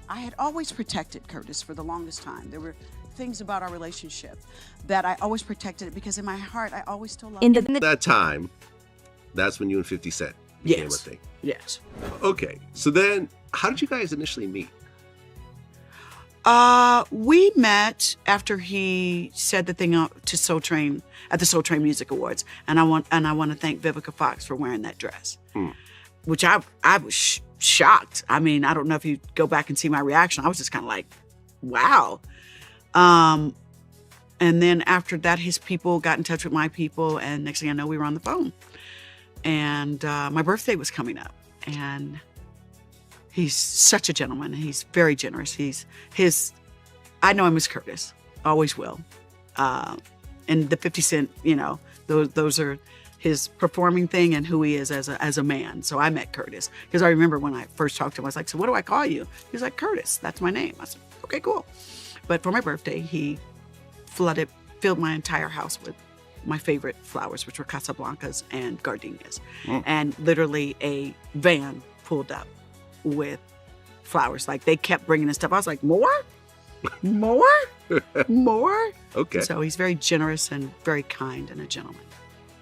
I had always protected Curtis for the longest time. There were things about our relationship that I always protected it because in my heart, I always still loved him. That time, that's when you and 50 Cent became a thing. Yes. Okay, so then how did you guys initially meet? We met after he said the thing to Soul Train at the Soul Train Music Awards, and I want to thank Vivica Fox for wearing that dress, which I was shocked. I mean, I don't know if you go back and see my reaction. I was just kind of like, wow. And then after that, his people got in touch with my people, and next thing I know, we were on the phone. And my birthday was coming up, and he's such a gentleman. He's very generous. I know him as Curtis, always will. And the 50 Cent, those are his performing thing and who he is as a man. So I met Curtis because I remember when I first talked to him, I was like, so what do I call you? He was like, Curtis, that's my name. I said, okay, cool. But for my birthday, he filled my entire house with my favorite flowers, which were Casablancas and gardenias. And literally a van pulled up with flowers. Like they kept bringing us stuff. I was like, more? More? Okay. So he's very generous and very kind and a gentleman.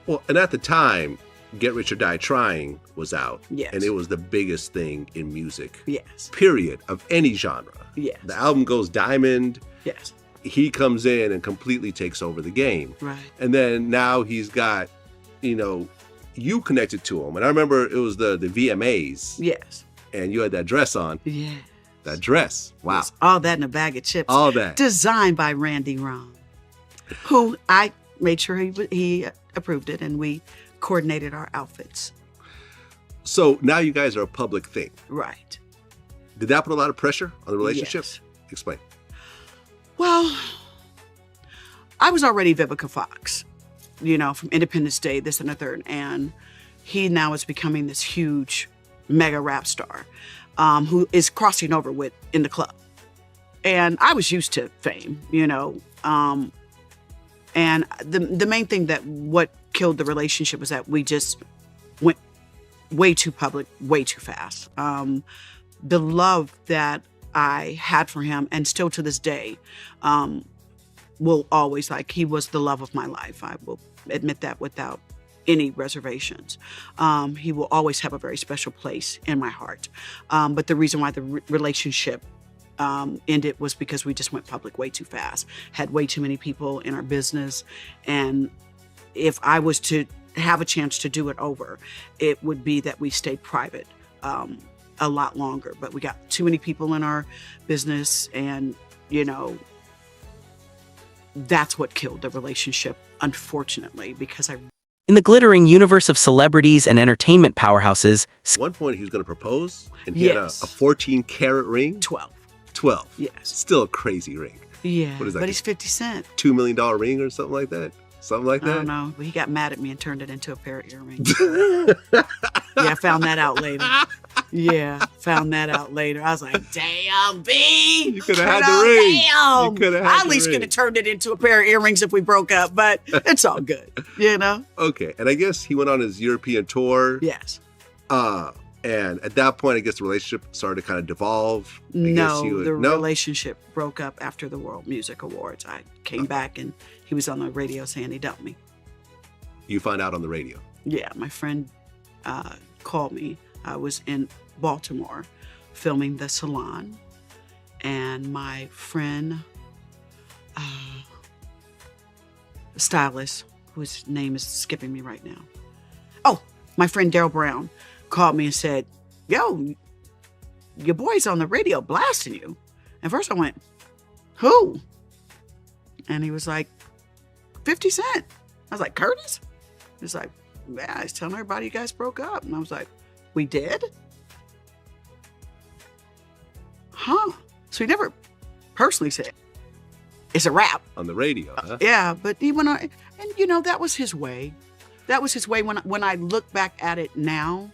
Well, and at the time, Get Rich or Die Trying was out. Yes. And it was the biggest thing in music. Yes. Period, of any genre. Yes. The album goes diamond. Yes. He comes in and completely takes over the game. Right. And then now he's got, you connected to him. And I remember it was the VMAs. Yes. And you had that dress on. Yeah. That dress. Wow. Yes. All that in a bag of chips. All that. Designed by Randy Ron, who I made sure he approved it, and we coordinated our outfits. So now you guys are a public thing. Right. Did that put a lot of pressure on the relationship? Yes. Explain. Well, I was already Vivica Fox, from Independence Day, this and the third. And he now is becoming this huge mega rap star who is crossing over in the club. And I was used to fame, and the main thing what killed the relationship was that we just went way too public, way too fast. The love that I had for him, and still to this day, will always, he was the love of my life. I will admit that without any reservations. He will always have a very special place in my heart. But the reason why the relationship ended was because we just went public way too fast, had way too many people in our business. And if I was to have a chance to do it over, it would be that we stayed private a lot longer. But we got too many people in our business, and that's what killed the relationship, unfortunately, because In the glittering universe of celebrities and entertainment powerhouses, At one point, he was going to propose, and he had a 14-karat ring. 12. 12. Yes. Still a crazy ring. Yeah, What is that? but he's 50 Cent. $2 million ring or something like that? Something like that? I don't know, but he got mad at me and turned it into a pair of earrings. Yeah, I found that out later. I was like, damn, B. You could have had the ring. Damn. You could have had I at the least ring. could have turned it into a pair of earrings if we broke up, but it's all good, Okay, and I guess he went on his European tour. Yes. And at that point, I guess the relationship started to kind of devolve. Relationship broke up after the World Music Awards. I came back and he was on the radio saying he dumped me. You find out on the radio. Yeah, my friend called me. I was in Baltimore filming The Salon, and my friend, stylist, whose name is skipping me right now. Oh, my friend Daryl Brown called me and said, yo, your boy's on the radio blasting you. And first I went, who? And he was like, 50 Cent. I was like, Curtis? He was like, yeah, he's telling everybody you guys broke up. And I was like, we did? Huh? So he never personally said, it's a wrap. On the radio, huh? Yeah, but he went on, and that was his way. That was his way. When I look back at it now,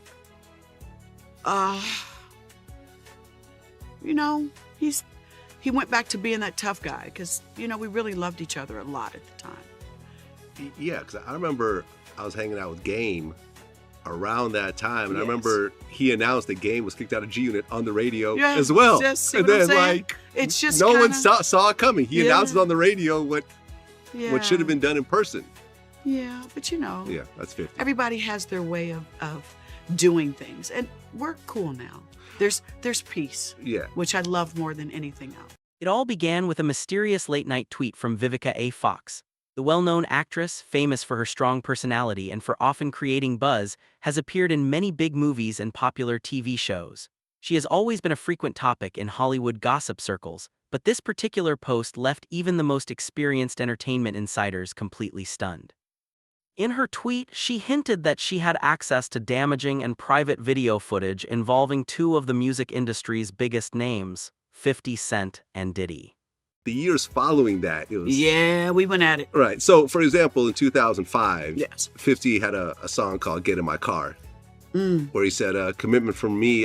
he went back to being that tough guy because, we really loved each other a lot at the time. Yeah, because I remember I was hanging out with Game, around that time. And I Yes. remember he announced the game was kicked out of G Unit on the radio Yeah, as well. just see and what I'm then saying? like It's just no one kinda- saw it coming. He Yeah. announced it on the radio what Yeah. should have been done in person. Yeah, but you know, Yeah, that's 50. everybody has their way of doing things, and we're cool now. There's peace, Yeah. which I love more than anything else. It all began with a mysterious late-night tweet from Vivica A. Fox. The well-known actress, famous for her strong personality and for often creating buzz, has appeared in many big movies and popular TV shows. She has always been a frequent topic in Hollywood gossip circles, but this particular post left even the most experienced entertainment insiders completely stunned. In her tweet, she hinted that she had access to damaging and private video footage involving two of the music industry's biggest names, 50 Cent and Diddy. The years following that, it was Yeah, we went at it. right. So, for example, in 2005, Yes. 50 had a song called "Get in My Car," Mm. where he said, "Commitment from me,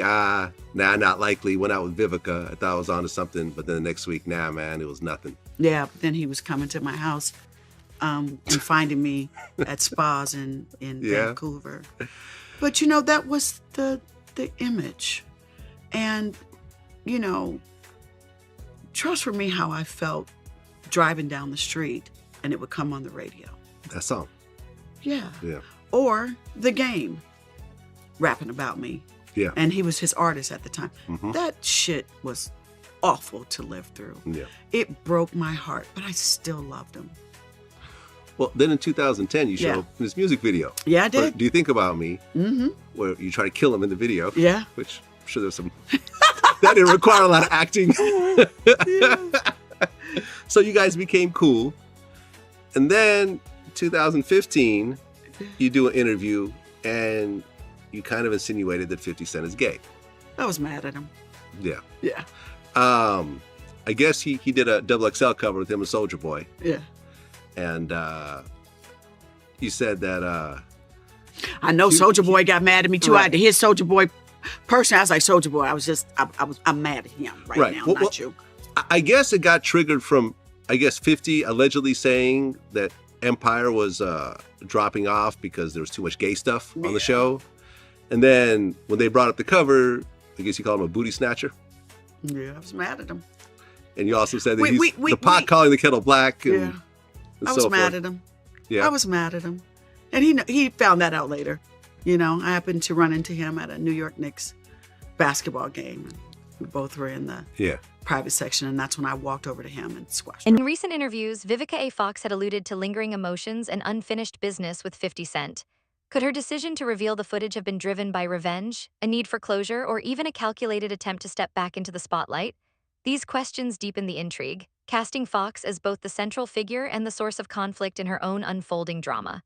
not likely." Went out with Vivica. I thought I was onto something, but then the next week, nah, man, it was nothing. Yeah, but then he was coming to my house, and finding me at spas in Yeah. Vancouver. But you know, that was the image, and you know, trust for me how I felt driving down the street, and it would come on the radio. That song. Yeah. Yeah. Or The Game, rapping about me. Yeah. And he was his artist at the time. Mhm. That shit was awful to live through. Yeah. It broke my heart, but I still loved him. Well, then in 2010, you showed Yeah. up in this music video. Yeah, I for did. Do You Think About Me? Mm-hmm. Where you try to kill him in the video. Yeah. Which I'm sure there's some. That didn't require a lot of acting. So you guys became cool. And then 2015, you do an interview and you kind of insinuated that 50 Cent is gay. I was mad at him. Yeah. Yeah. I guess he did a double XL cover with him and Soulja Boy. Yeah. And you said that I know Soulja Boy got mad at me too. I had to hit Soulja Boy personally. I was like, Soulja Boy, I'm mad at him right now, Well, not you. I guess it got triggered from 50 allegedly saying that Empire was dropping off because there was too much gay stuff on the show. And then when they brought up the cover, I guess you called him a booty snatcher. Yeah, I was mad at him. And you also said that Wait, he's the pot calling the kettle black. And, Yeah. and I was so mad forth. at him. Yeah. I was mad at him. And he found that out later. You know, I happened to run into him at a New York Knicks basketball game. We both were in the Yeah. private section, and that's when I walked over to him and squashed In him. recent interviews, Vivica A. Fox had alluded to lingering emotions and unfinished business with 50 Cent. Could her decision to reveal the footage have been driven by revenge, a need for closure, or even a calculated attempt to step back into the spotlight? These questions deepen the intrigue, casting Fox as both the central figure and the source of conflict in her own unfolding drama.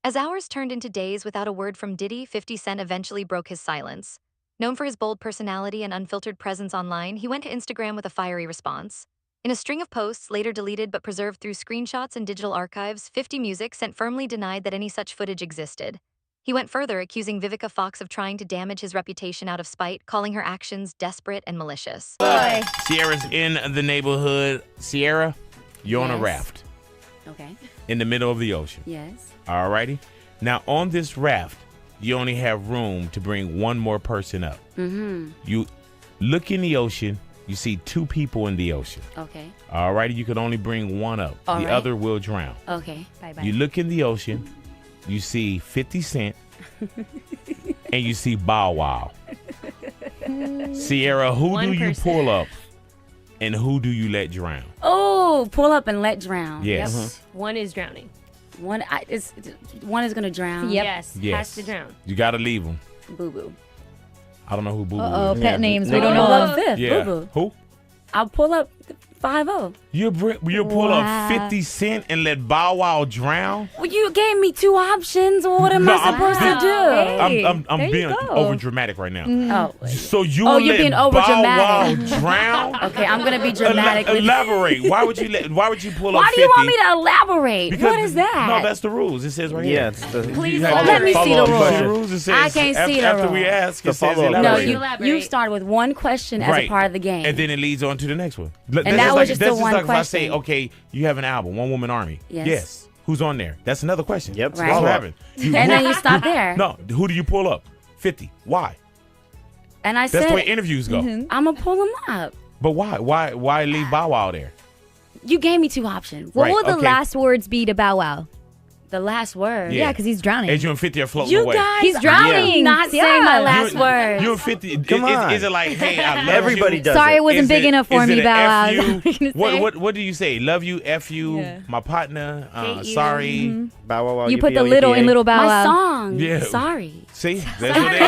As hours turned into days without a word from Diddy, 50 Cent eventually broke his silence. Known for his bold personality and unfiltered presence online, he went to Instagram with a fiery response. In a string of posts, later deleted but preserved through screenshots and digital archives, 50 Music Cent firmly denied that any such footage existed. He went further, accusing Vivica Fox of trying to damage his reputation out of spite, calling her actions desperate and malicious. Sierra's in the neighborhood. Sierra, you're on a Yes. raft Okay. in the middle of the ocean. Yes. Alrighty? Now, on this raft, you only have room to bring one more person up. Mm-hmm. You look in the ocean, you see two people in the ocean. Okay. Alrighty? You can only bring one up. All the right. other will drown. Okay. Bye-bye. You look in the ocean, you see 50 Cent, and you see Bow Wow. Sierra, who do you pull up and who do you let drown? Oh, pull up and let drown. Yes. Yep. One is drowning. One is gonna drown. Yep. Yes. Yes. Has to drown. You gotta leave them. Boo boo. I don't know who Boo Boo Uh-oh, is. pet names. We We don't don't know. love fifth. Yeah. Boo boo. Who? I'll pull up 5-0. You pull Wow. up 50 Cent and let Bow Wow drown? Well, you gave me 2 options. What am No, I supposed to do? Hey, I'm there you being go. over dramatic right now. Oh, So you Oh, will you're let being Bow Wow overdramatic. drown? okay. I'm gonna be dramatic. with Elaborate. Why would you pull up Why 50? do you want me to elaborate? Because What is that? No, that's the rules. It says right Yeah, here. it's the Please You have to let me follow see the up. rules. The rules, it says I can't see the after rules. we ask, The it says follow-up. no, elaborate. you Elaborate. started with one question as Right. a part of the game. And then it leads on to the next one. That's that was just the that's one like if I say, question. okay, you have an album, One Woman Army. Yes. Yes. Who's on there? That's another question. Yep. That's Right. what happened. And then you stop there. No, who do you pull up? 50. Why? And I That's the way said, interviews go. I'm going to pull him up. But why? Why leave Bow Wow there? You gave me 2 options. What Right, will the okay. last words be to Bow Wow? The last word. Yeah, because he's drowning. As you and 50 are floating You away. guys, He's drowning. I'm not saying my last you, word. You and 50. Come on. Is it like, hey, I love Everybody you? does Sorry, it. it wasn't Is big it- enough for is me, it a Bow Wow. F Is that you? what you're gonna say? What do you say? Love you, F you, Yeah. my partner, Hate you. sorry. Bow Wow Wow. You put the yippee-o, little in yippee-yay. Little Bow My Wow. song. Yeah. Sorry. See? That's what it is.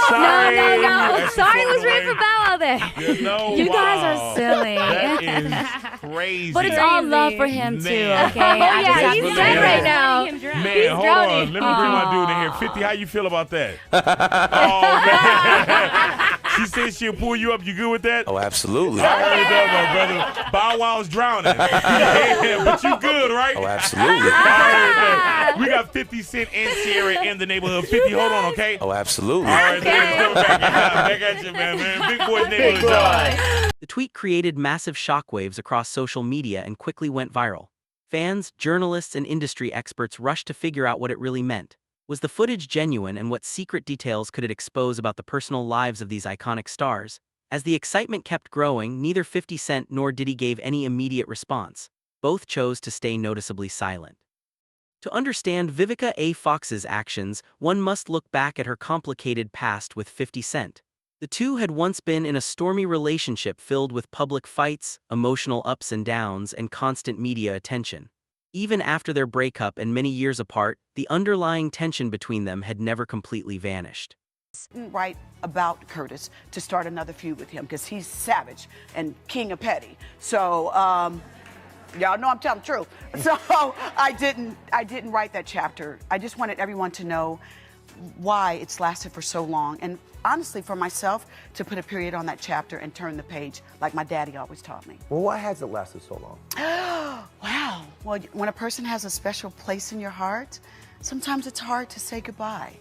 Sorry. No. That's Sorry was the written for Bow Wow there. Yeah, no, You guys wow. are silly. That is crazy. But it's all love for him, too, Man. okay? Oh, I just yeah, have he's to dead say right that. now. Man, He's hold drowning. on. Let me bring my dude in here. 50, how you feel about that? Oh, man. She said she'll pull you up. You good with that? Oh, absolutely. I heard that, my brother. Bow Wow's drowning. Yeah, but you good, right? Oh, absolutely. I heard that. We got 50 Cent and Sierra in the neighborhood. 50, hold on, okay? Oh, absolutely. All right, man. Back at you, man. Big boy's neighborhood, y'all. The tweet created massive shockwaves across social media and quickly went viral. Fans, journalists, and industry experts rushed to figure out what it really meant. Was the footage genuine, and what secret details could it expose about the personal lives of these iconic stars? As the excitement kept growing, neither 50 Cent nor Diddy gave any immediate response. Both chose to stay noticeably silent. To understand Vivica A. Fox's actions, one must look back at her complicated past with 50 Cent. The two had once been in a stormy relationship filled with public fights, emotional ups and downs, and constant media attention. Even after their breakup and many years apart, the underlying tension between them had never completely vanished. Right about Curtis to start another feud with him because he's savage and king of petty. So y'all know I'm telling the truth. So I didn't write that chapter. I just wanted everyone to know why it's lasted for so long, and honestly for myself to put a period on that chapter and turn the page like my daddy always taught me. Well, why has it lasted so long? Wow. Well, when a person has a special place in your heart, sometimes it's hard to say goodbye.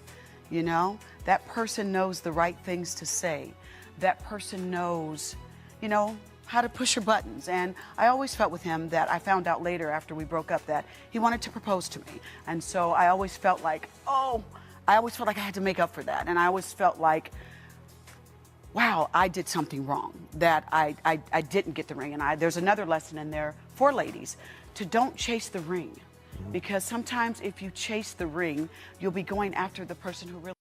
You know, that person knows the right things to say. That person knows, you know, how to push your buttons. And I always felt with him that I found out later after we broke up that he wanted to propose to me. And so I always felt like, I had to make up for that. And I always felt like, wow, I did something wrong, that I didn't get the ring. And there's another lesson in there for ladies, to don't chase the ring. Because sometimes if you chase the ring, you'll be going after the person who really...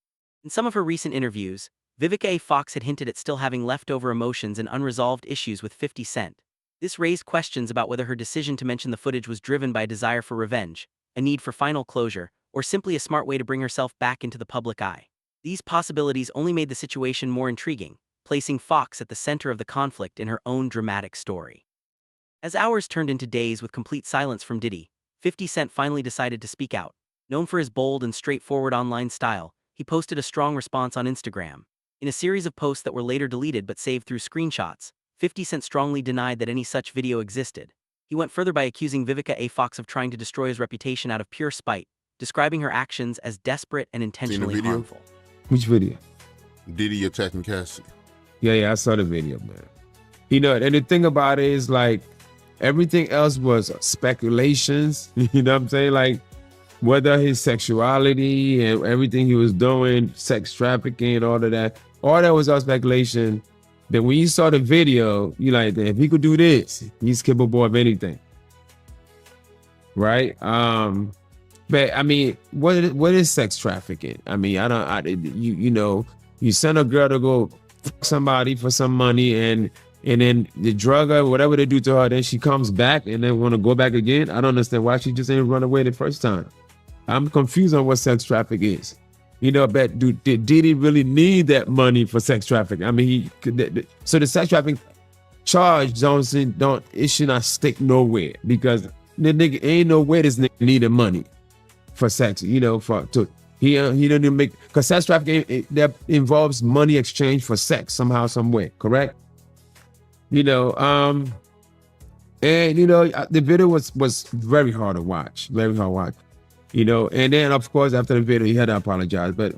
In some of her recent interviews, Vivica A. Fox had hinted at still having leftover emotions and unresolved issues with 50 Cent. This raised questions about whether her decision to mention the footage was driven by a desire for revenge, a need for final closure, or simply a smart way to bring herself back into the public eye. These possibilities only made the situation more intriguing, placing Fox at the center of the conflict in her own dramatic story. As hours turned into days with complete silence from Diddy, 50 Cent finally decided to speak out. Known for his bold and straightforward online style, he posted a strong response on Instagram. In a series of posts that were later deleted but saved through screenshots, 50 Cent strongly denied that any such video existed. He went further by accusing Vivica A. Fox of trying to destroy his reputation out of pure spite, describing her actions as desperate and intentionally video? harmful. Which video? Diddy attacking Cassie. Yeah, I saw the video, man. You know, and the thing about it is, like, everything else was speculations. You know what I'm saying? Like, whether his sexuality and everything he was doing, sex trafficking and all of that was all speculation. Then when you saw the video, you're like, if he could do this, he's capable of anything. Right? But I mean, what is sex trafficking? I mean, you send a girl to go fuck somebody for some money and then the drug her, whatever they do to her, then she comes back and then want to go back again. I don't understand why she just ain't run away the first time. I'm confused on what sex trafficking is. You know, but did he really need that money for sex trafficking? I mean, so the sex trafficking charge it should not stick nowhere, because the nigga ain't no way this nigga needed money for sex. You know, he didn't even make, because sex trafficking that involves money exchange for sex somehow, some way, correct? You know, and you know, the video was very hard to watch, very hard to watch. You know, and then of course after the video he had to apologize, but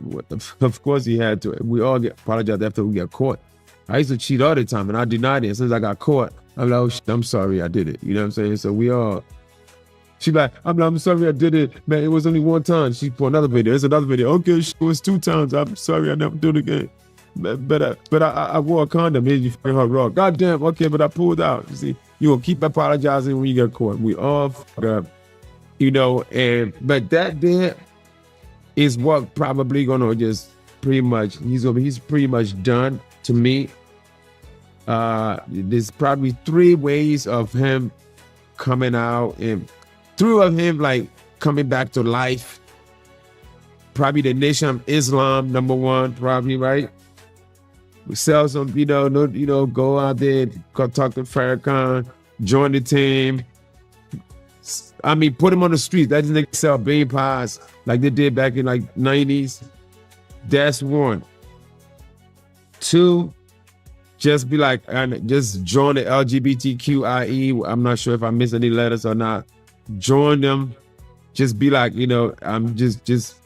of course he had to. We all apologize after we got caught. I used to cheat all the time and I denied it. As soon as I got caught, I'm like, oh shit, I'm sorry I did it. You know what I'm saying? So we all She like, I'm sorry I did it, man. It was only one time. She put another video. There's another video. Okay, it was 2 times. I'm sorry, I never do it again. But I wore a condom. Here you fucking her raw. God damn. Okay, but I pulled out. You see, you will keep apologizing when you get caught. We all fuck up, but that there is what probably gonna just pretty much he's pretty much done to me. There's probably 3 ways of him coming out, and 3 of him like coming back to life. Probably the Nation of Islam, number 1, probably, right? We sell some, go out there, go talk to Farrakhan, join the team. I mean, put him on the street. That nigga sell bean pies like they did back in like 90s. That's 1. 2, just be like, just join the LGBTQIE. I'm not sure if I missed any letters or not. Join them. Just be like, I'm just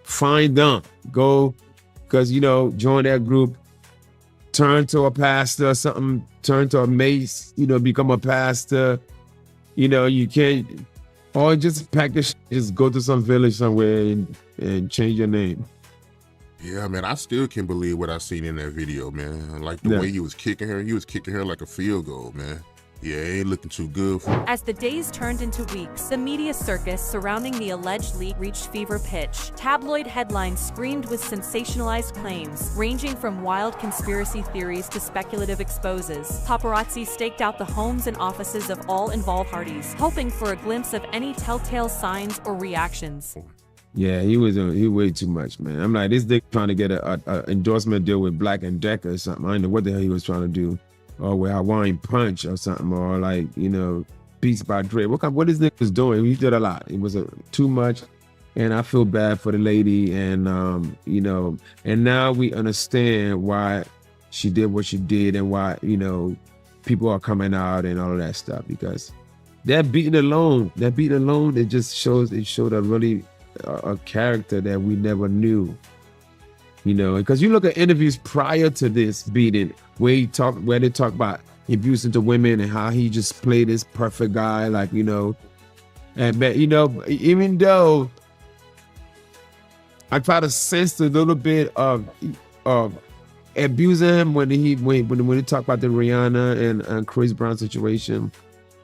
find them. Go, because, join that group. Turn to a pastor or something. Turn to a mace, become a pastor. You can't, or just pack the shit, just go to some village somewhere and change your name. Yeah, man, I still can't believe what I seen in that video, man. Like the way he was kicking her like a field goal, man. Yeah, it ain't looking too good. As the days turned into weeks, the media circus surrounding the alleged leak reached fever pitch. Tabloid headlines screamed with sensationalized claims, ranging from wild conspiracy theories to speculative exposes. Paparazzi staked out the homes and offices of all involved parties, hoping for a glimpse of any telltale signs or reactions. Yeah, he way too much, man. I'm like, this dick trying to get a endorsement deal with Black & Decker or something. I don't know what the hell he was trying to do. Or with Hawaiian Punch or something, or like, Beats by Dre. What this nigga was doing, he did a lot. It was too much, and I feel bad for the lady, and and now we understand why she did what she did and why, people are coming out and all of that stuff, because that beating alone, it just showed a really a character that we never knew. Because you look at interviews prior to this beating, where they talk about abusing to women and how he just played this perfect guy, like, but even though I try to sense a little bit of abusing him when he talked about the Rihanna and Chris Brown situation,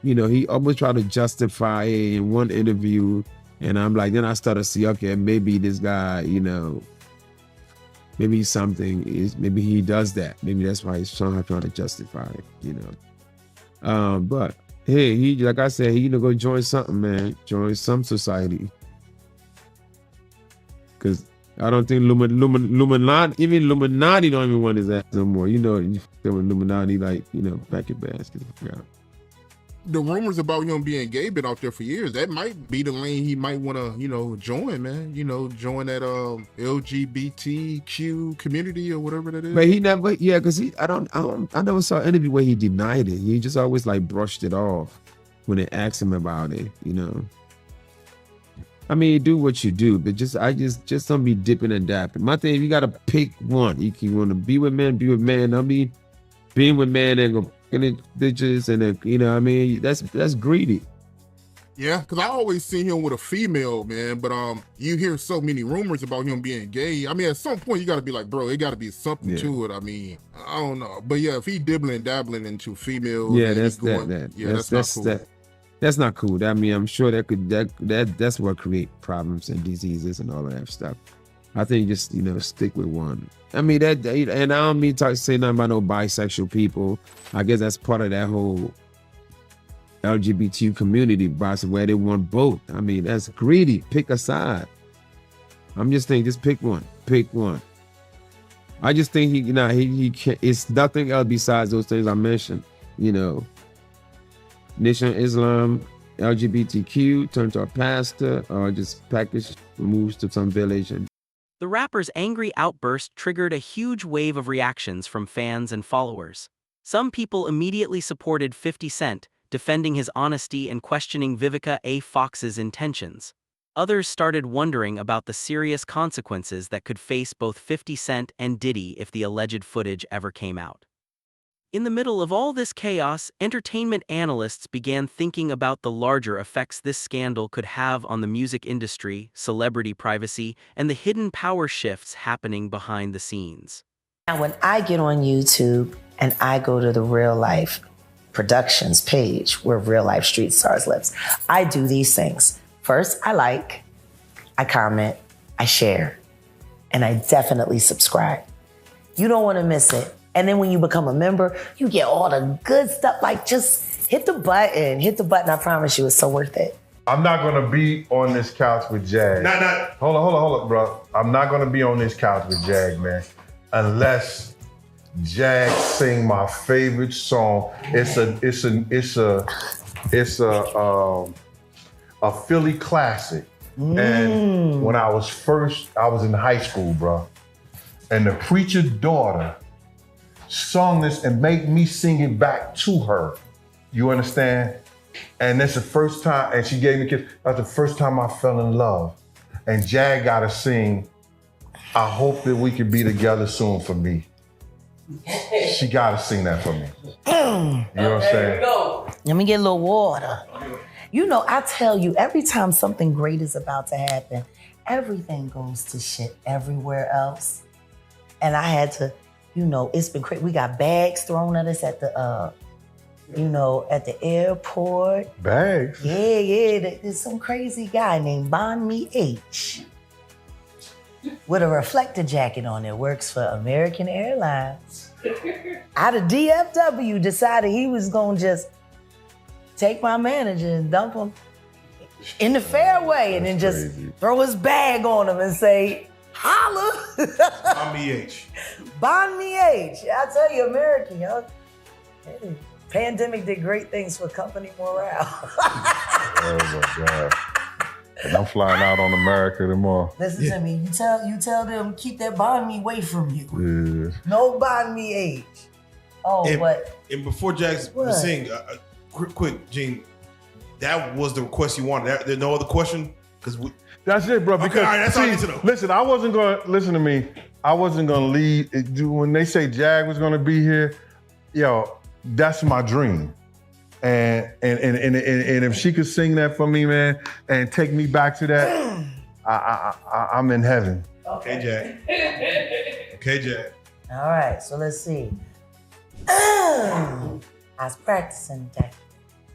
he almost tried to justify it in one interview, and I'm like, then I started to see, okay, maybe this guy, maybe maybe he does that. Maybe that's why he's somehow trying to justify it, But hey, he, like I said, he go join something, man. Join some society. Because I don't think Illuminati, even Illuminati don't even want his ass no more. Illuminati, like, pack your baskets. Yeah. The rumors about him being gay been out there for years. That might be the lane he might want to, join, man. Join that LGBTQ community or whatever that is. But he never, because I never saw an interview where he denied it. He just always like brushed it off when they asked him about it. I mean, do what you do, but just don't be dipping and dapping. My thing, you gotta pick one. You want to be with men, be with men. I mean, being with men and go bitches, and then, that's greedy. Yeah, because I always seen him with a female, man. But you hear so many rumors about him being gay. I mean, at some point you got to be like, bro, it got to be something to it. I mean, I don't know, but yeah, if he dabbling into females, that's not cool. That's not cool. I mean, I'm sure that's what create problems and diseases and all of that stuff. I think just stick with one. I mean and I don't mean to say nothing about no bisexual people. I guess that's part of that whole LGBT community, where they want both. I mean, that's greedy. Pick a side. I'm just saying, just pick one. Pick one. I just think he can't. It's nothing else besides those things I mentioned. Nation Islam, LGBTQ, turn to a pastor, or just package, moves to some village. The rapper's angry outburst triggered a huge wave of reactions from fans and followers. Some people immediately supported 50 Cent, defending his honesty and questioning Vivica A. Fox's intentions. Others started wondering about the serious consequences that could face both 50 Cent and Diddy if the alleged footage ever came out. In the middle of all this chaos, entertainment analysts began thinking about the larger effects this scandal could have on the music industry, celebrity privacy, and the hidden power shifts happening behind the scenes. Now, when I get on YouTube and I go to the Real Life Productions page where Real Life Street Stars lives, I do these things. First, I like, I comment, I share, and I definitely subscribe. You don't want to miss it. And then when you become a member, you get all the good stuff. Like, just hit the button. Hit the button. I promise you, it's so worth it. I'm not gonna be on this couch with Jag. Hold on, bro. I'm not gonna be on this couch with Jag, man, unless Jag sing my favorite song. It's a Philly classic. And when I was in high school, bro, and the preacher's daughter sung this and made me sing it back to her. You understand? And that's the first time, and she gave me a kiss. That's the first time I fell in love. And Jag gotta sing, I hope that we can be together soon for me. She gotta sing that for me. You know what I'm saying? Let me get a little water. You know, I tell you, every time something great is about to happen, everything goes to shit everywhere else. And I had to, you know, it's been crazy. We got bags thrown at us at the, at the airport. Bags? Yeah. There's some crazy guy named Bon Me H with a reflector jacket on that works for American Airlines. Out of DFW, decided he was gonna just take my manager and dump him in the fairway and then just throw his bag on him and say, holla. Bon Me H. Bon Me H. I tell you, American, yo. Hey, pandemic did great things for company morale. Oh my God. And I'm flying out on America tomorrow. Listen to me, you tell them keep that Bon Me away from you. Yeah. No Bon Me H. Oh, And before Jax was singing, quick, Gene, that was the request you wanted. There's no other question? That's it, bro. Because all right, that's all I need to know. Listen, I wasn't gonna lead when they say Jag was gonna be here. Yo, that's my dream. And if she could sing that for me, man, and take me back to that, I'm in heaven. Okay, Jag. All right, so let's see. I was practicing today.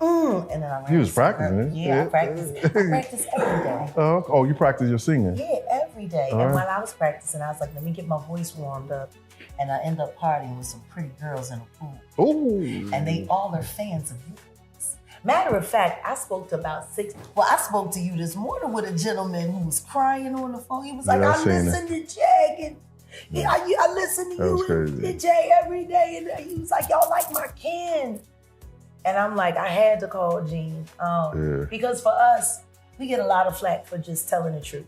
And then I You was practicing it? Yeah, I practice every day. Oh, you practice your singing? Yeah, every day. All and right. while I was practicing, I was like, let me get my voice warmed up. And I end up partying with some pretty girls in a pool. Ooh. And they all are fans of yours. Matter of fact, I spoke to about 6. Well, I spoke to you this morning with a gentleman who was crying on the phone. He was like, I listen to Jag and I listen to you and Jay every day. And he was like, y'all like my kin. And I'm like, I had to call Gene. Because for us, we get a lot of flack for just telling the truth.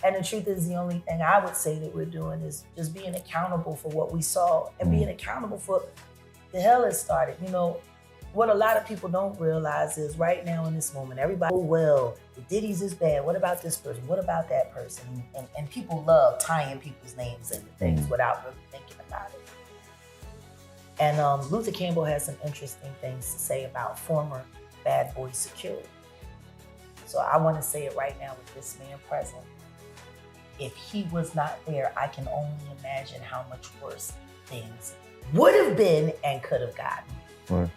And the truth is the only thing I would say that we're doing is just being accountable for what we saw and being accountable for the hell it started. You know, what a lot of people don't realize is right now in this moment, everybody, oh, well, the Diddy's is bad. What about this person? What about that person? And people love tying people's names into things without really thinking about it. And Luther Campbell has some interesting things to say about former bad boy security. So I want to say it right now with this man present. If he was not there, I can only imagine how much worse things would have been and could have gotten. Right.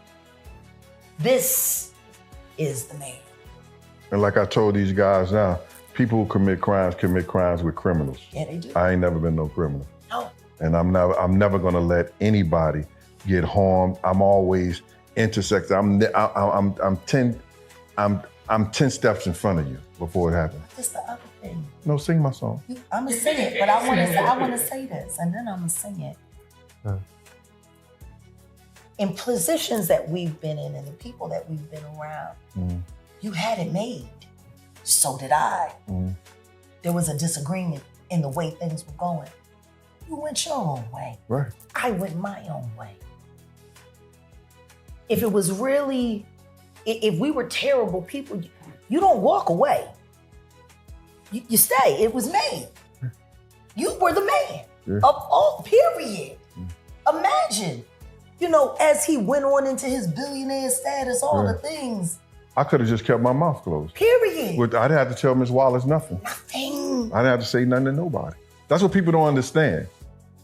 This is the man. And like I told these guys now, people who commit crimes with criminals. Yeah, they do. I ain't never been no criminal. No. And I'm never gonna let anybody get harmed. I'm always intersected. I'm 10 steps in front of you before it happens. That's the other thing. No, sing my song. I'm gonna sing it, but I want to say this, and then I'm gonna sing it. In positions that we've been in, and the people that we've been around, you had it made. So did I. There was a disagreement in the way things were going. You went your own way. Right. I went my own way. If it was really, if we were terrible people, you don't walk away. You stay. It was made. You were the man of all, period. Imagine you know, as he went on into his billionaire status, all the things. I could have just kept my mouth closed. Period. I didn't have to tell Miss Wallace nothing. Nothing. I didn't have to say nothing to nobody. That's what people don't understand.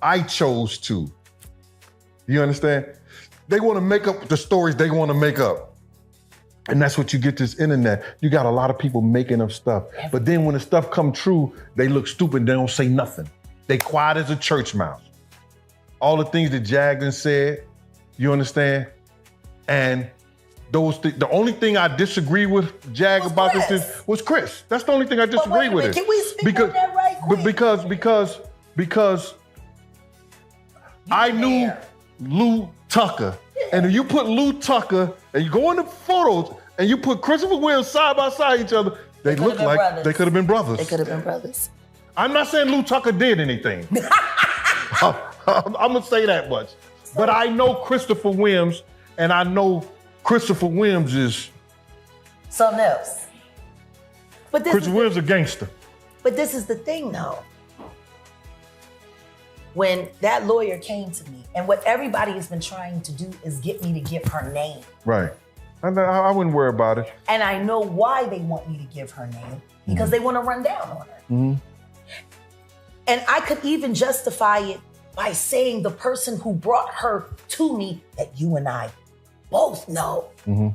I chose to. You understand? They want to make up the stories they want to make up. And that's what you get this internet. You got a lot of people making up stuff. But then when the stuff come true, they look stupid. They don't say nothing. They quiet as a church mouse. All the things that Jagden said, you understand? And the only thing I disagree with Jag about this was Chris. That's the only thing I disagree with it. Can we speak on that right quick? Because I knew Lou Tucker. And if you put Lou Tucker and you go in the photos and you put Christopher Williams side by side each other, they look like brothers. They could have been brothers. They could have been brothers. I'm not saying Lou Tucker did anything. I'm gonna say that much. But I know Christopher Williams, and I know Christopher Williams is something else. But Christopher Williams a gangster. But this is the thing, though. When that lawyer came to me, and what everybody has been trying to do is get me to give her name. Right. I wouldn't worry about it. And I know why they want me to give her name, because they want to run down on her. Mm-hmm. And I could even justify it by saying the person who brought her to me that you and I both know. Mm-hmm.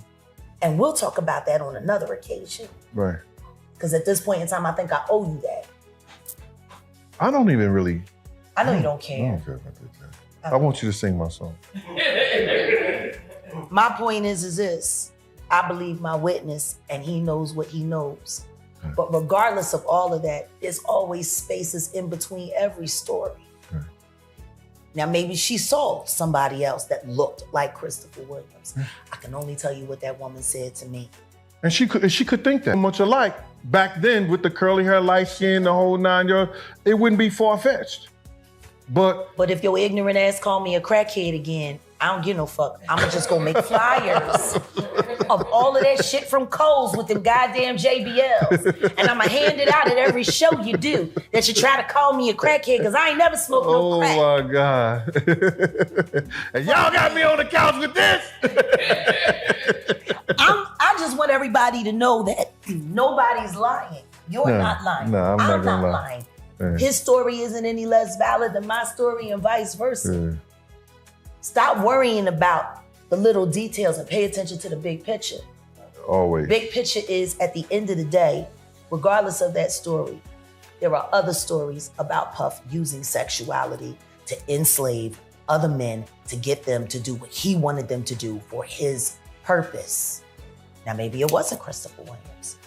And we'll talk about that on another occasion. Right. Because at this point in time, I think I owe you that. I don't even really. I know you don't care. I don't care about that. I want you to sing my song. My point is this. I believe my witness, and he knows what he knows. Right. But regardless of all of that, there's always spaces in between every story. Right. Now, maybe she saw somebody else that looked like Christopher Williams. I can only tell you what that woman said to me. And she could think that much alike. Back then, with the curly hair, light skin, the whole 9 yards, it wouldn't be far-fetched. But if your ignorant ass call me a crackhead again, I don't give no fuck. I'm just gonna make flyers of all of that shit from Kohl's with them goddamn JBLs. And I'm gonna hand it out at every show you do that you try to call me a crackhead, because I ain't never smoked no crack. Oh my God. And y'all got me on the couch with this. I just want everybody to know that nobody's lying. You're not lying. No, I'm not not lie. lying. Yeah. His story isn't any less valid than my story, and vice versa. Yeah. Stop worrying about the little details and pay attention to the big picture. Always. Big picture is, at the end of the day, regardless of that story, there are other stories about Puff using sexuality to enslave other men to get them to do what he wanted them to do for his purpose. Now, maybe it wasn't Christopher Williams,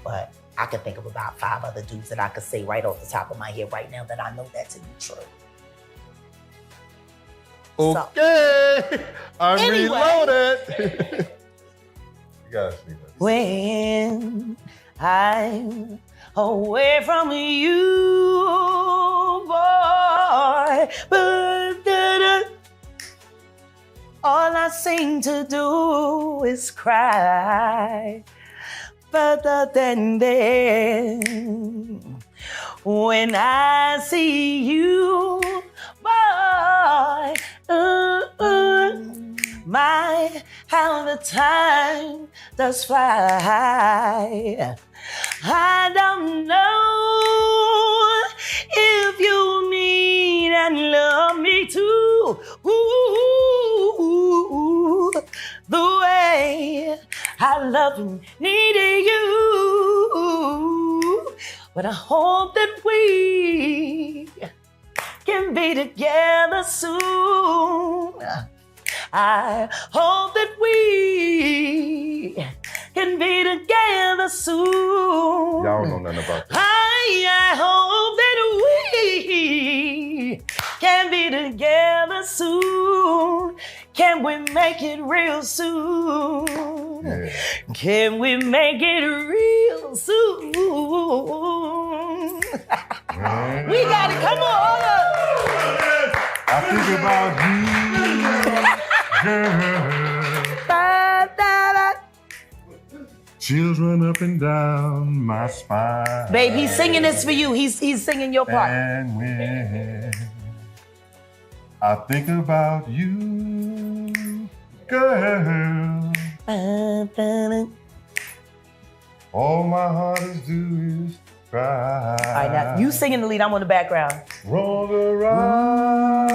but I can think of about 5 other dudes that I could say right off the top of my head right now that I know that to be true. Okay, I'm Anyway. reloaded. You gotta see that. When I'm away from you, boy, but all I seem to do is cry. But then when I see you, boy, my, how the time does fly. I don't know if you need and love me too. Ooh, the way I love and needed you. But I hope that we can be together soon. I hope that we can be together soon. Y'all don't know nothing about that. I hope that we can be together soon. Can we make it real soon? Yeah. Can we make it real soon? We got it. Come on, hold up. I think about you, girl. Chills run up and down my spine. Babe, he's singing this for you. He's singing your part. And when I think about you, girl. All my heart is do is cry. All right, now you singing the lead. I'm on the background. Roll around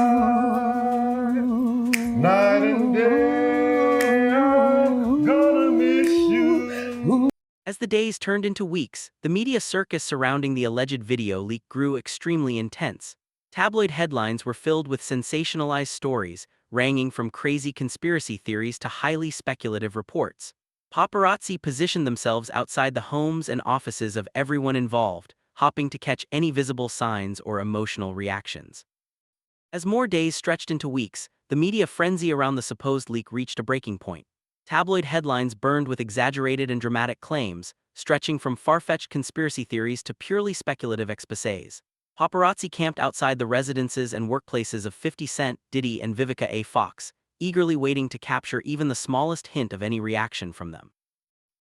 night and day. I'm gonna miss you. As the days turned into weeks, the media circus surrounding the alleged video leak grew extremely intense. Tabloid headlines were filled with sensationalized stories, ranging from crazy conspiracy theories to highly speculative reports. Paparazzi positioned themselves outside the homes and offices of everyone involved, hoping to catch any visible signs or emotional reactions. As more days stretched into weeks, the media frenzy around the supposed leak reached a breaking point. Tabloid headlines burned with exaggerated and dramatic claims, stretching from far-fetched conspiracy theories to purely speculative exposés. Paparazzi camped outside the residences and workplaces of 50 Cent, Diddy, and Vivica A. Fox, eagerly waiting to capture even the smallest hint of any reaction from them.